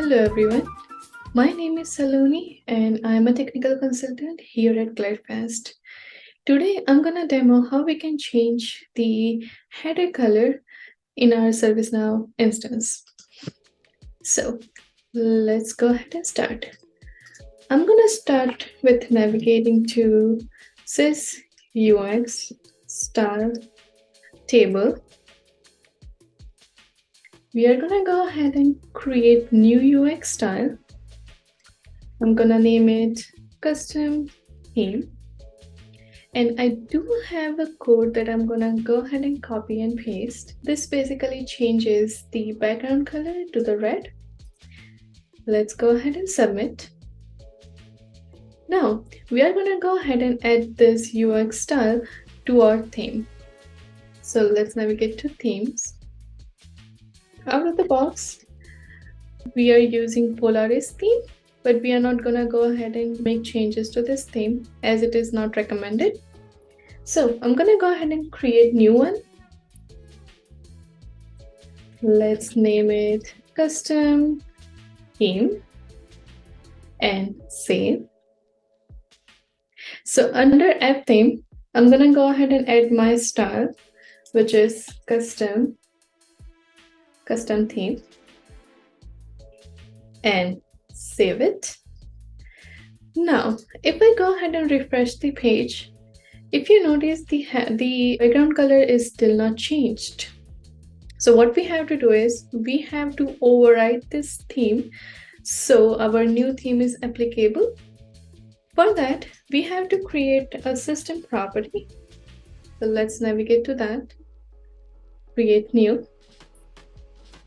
Hello everyone, my name is Saloni and I am a technical consultant here at GlideFast. Today I'm gonna demo how we can change the header color in our ServiceNow instance. So let's go ahead and start. I'm gonna start with navigating to Sys UX style table. We are gonna go ahead and create new UX style. I'm gonna name it custom theme. And I do have a code that I'm gonna go ahead and copy and paste. This basically changes the background color to the red. Let's go ahead and submit. Now we are gonna go ahead and add this UX style to our theme. So let's navigate to themes. Out of the box, we are using Polaris theme, but we are not gonna go ahead and make changes to this theme as it is not recommended. So I'm gonna go ahead and create new one. Let's name it custom theme and save. So under app theme, I'm gonna go ahead and add my style, which is custom theme, and save it. Now, if I go ahead and refresh the page, if you notice the background color is still not changed. So what we have to do is we have to override this theme so our new theme is applicable. For that, we have to create a system property. So let's navigate to that, create new.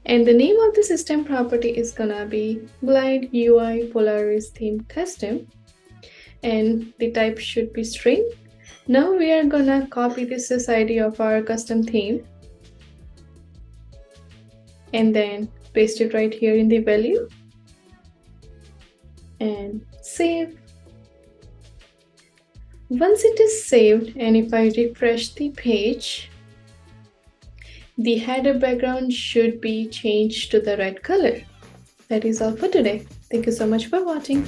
And the name of the system property is gonna be Glide UI Polaris Theme Custom, and the type should be string. Now we are gonna copy the sys of our custom theme and then paste it right here in the value and save. Once it is saved, and if I refresh the page, the header background should be changed to the red color. That is all for today. Thank you so much for watching.